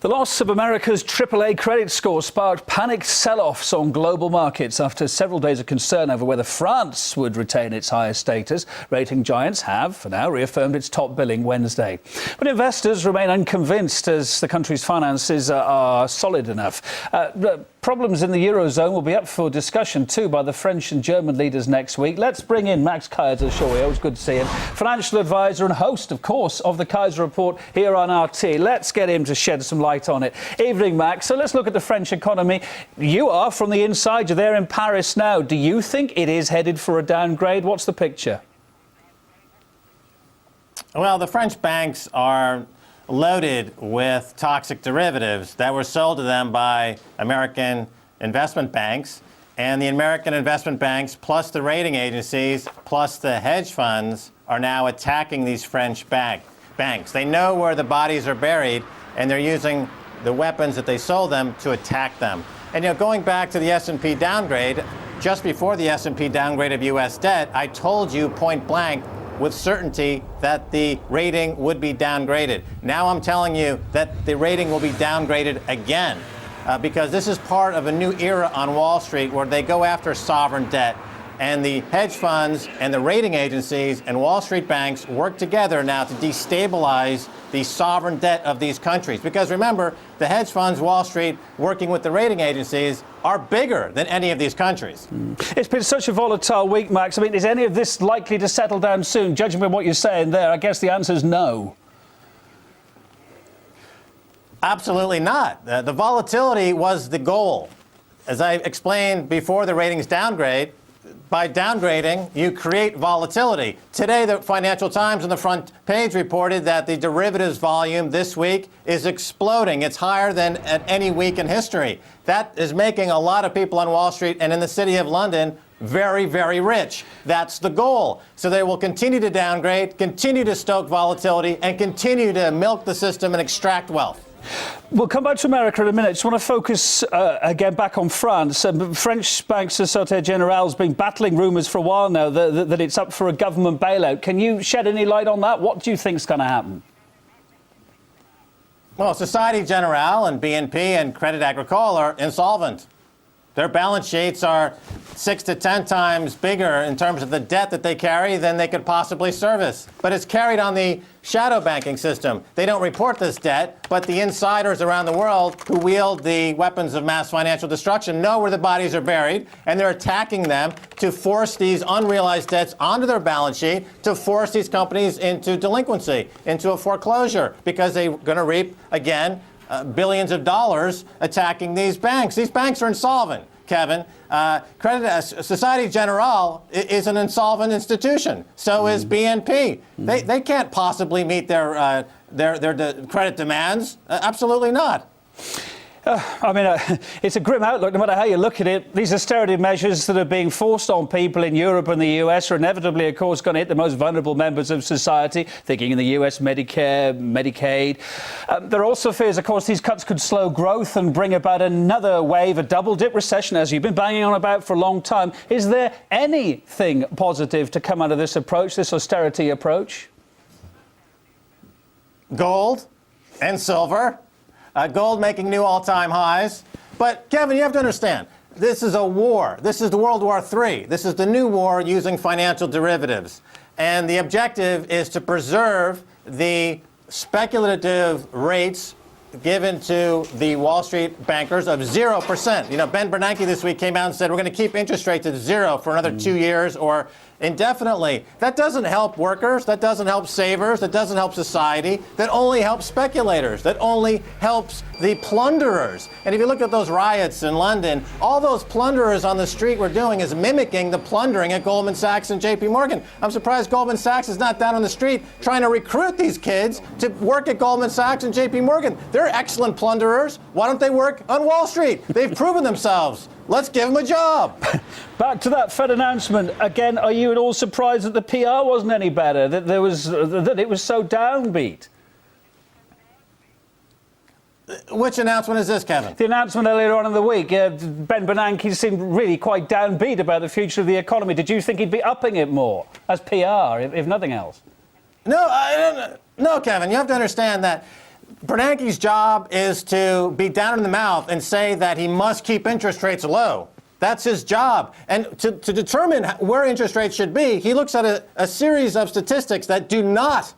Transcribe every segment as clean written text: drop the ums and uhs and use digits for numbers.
The loss of America's AAA credit score sparked panicked sell-offs on global markets after several days of concern over whether France would retain its higher status. Rating giants have, for now, reaffirmed its top billing Wednesday. But investors remain unconvinced as the country's finances are solid enough. Problems in the Eurozone will be up for discussion too by the French and German leaders next week. Let's bring in Max Kaya to the show here. It was good to see him. Financial advisor and host, of course, of the Kaiser Report here on RT. Let's get him to shed some light on it. Evening, Max. So let's look at the French economy. You are from the inside. You're there in Paris now. Do you think it is headed for a downgrade? What's the picture? Well, the French banks are loaded with toxic derivatives that were sold to them by American investment banks. And the American investment banks, plus the rating agencies, plus the hedge funds, are now attacking these French banks. They know where the bodies are buried, and they're using the weapons that they sold them to attack them. And going back to the S&P downgrade, just before the S&P downgrade of U.S. debt, I told you point blank with certainty that the rating would be downgraded. Now I'm telling you that the rating will be downgraded again because this is part of a new era on Wall Street where they go after sovereign debt. And the hedge funds and the rating agencies and Wall Street banks work together now to destabilize the sovereign debt of these countries. Because remember, the hedge funds, Wall Street, working with the rating agencies, are bigger than any of these countries. It's been such a volatile week, Max. I mean, is any of this likely to settle down soon? Judging by what you're saying there, I guess the answer is no. Absolutely not. The volatility was the goal. As I explained before the ratings downgrade, by downgrading, you create volatility. Today, the Financial Times on the front page reported that the derivatives volume this week is exploding. It's higher than at any week in history. That is making a lot of people on Wall Street and in the City of London very, very rich. That's the goal. So they will continue to downgrade, continue to stoke volatility, and continue to milk the system and extract wealth. We'll come back to America in a minute. I just want to focus again back on France. French bank Société Générale has been battling rumours for a while now that it's up for a government bailout. Can you shed any light on that? What do you think is going to happen? Well, Société Générale and BNP and Crédit Agricole are insolvent. Their balance sheets are 6 to 10 times bigger in terms of the debt that they carry than they could possibly service. But it's carried on the shadow banking system. They don't report this debt, but the insiders around the world who wield the weapons of mass financial destruction know where the bodies are buried, and they're attacking them to force these unrealized debts onto their balance sheet, to force these companies into delinquency, into a foreclosure, because they're going to reap, again, billions of dollars attacking these banks. These banks are insolvent, Kevin. Société Générale is an insolvent institution. So is BNP. They can't possibly meet their credit demands. Absolutely not. It's a grim outlook no matter how you look at it. These austerity measures that are being forced on people in Europe and the US are inevitably, of course, going to hit the most vulnerable members of society, thinking in the US, Medicare, Medicaid. There are also fears, of course, these cuts could slow growth and bring about another wave, a double-dip recession, as you've been banging on about for a long time. Is there anything positive to come out of this approach, this austerity approach? Gold and silver. Gold making new all-time highs. But, Kevin, you have to understand, this is a war. This is the World War III. This is the new war using financial derivatives. And the objective is to preserve the speculative rates given to the Wall Street bankers of 0%. Ben Bernanke this week came out and said we're going to keep interest rates at 0 for another 2 years or indefinitely. That doesn't help workers. That doesn't help savers. That doesn't help society. That only helps speculators. That only helps the plunderers. And if you look at those riots in London, all those plunderers on the street were doing is mimicking the plundering at Goldman Sachs and JP Morgan. I'm surprised Goldman Sachs is not down on the street trying to recruit these kids to work at Goldman Sachs and JP Morgan. They're excellent plunderers. Why don't they work on Wall Street? They've proven themselves. Let's give them a job. Back to that Fed announcement. Again, are you at all surprised that the PR wasn't any better, that it was so downbeat? Which announcement is this, Kevin? The announcement earlier on in the week. Ben Bernanke seemed really quite downbeat about the future of the economy. Did you think he'd be upping it more as PR, if nothing else? No, Kevin, you have to understand that Bernanke's job is to be down in the mouth and say that he must keep interest rates low. That's his job. And to determine where interest rates should be, he looks at a series of statistics that do not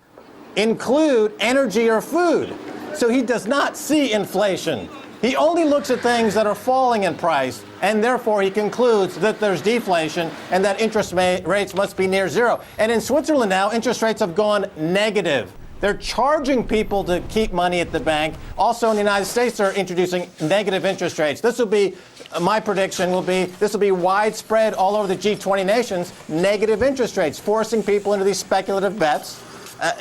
include energy or food. So he does not see inflation. He only looks at things that are falling in price, and therefore he concludes that there's deflation and that interest rates must be near zero. And in Switzerland now, interest rates have gone negative. They're charging people to keep money at the bank. Also in the United States, they're introducing negative interest rates. This will be, my prediction will be, this will be widespread all over the G20 nations, negative interest rates, forcing people into these speculative bets.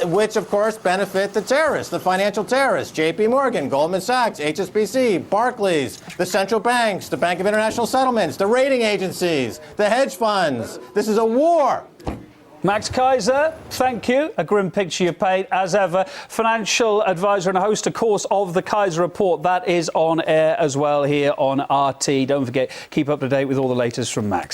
Which, of course, benefit the terrorists, the financial terrorists, J.P. Morgan, Goldman Sachs, HSBC, Barclays, the central banks, the Bank of International Settlements, the rating agencies, the hedge funds. This is a war. Max Kaiser, thank you. A grim picture you paint, as ever. Financial advisor and a host, of course, of the Kaiser Report. That is on air as well here on RT. Don't forget, keep up to date with all the latest from Max.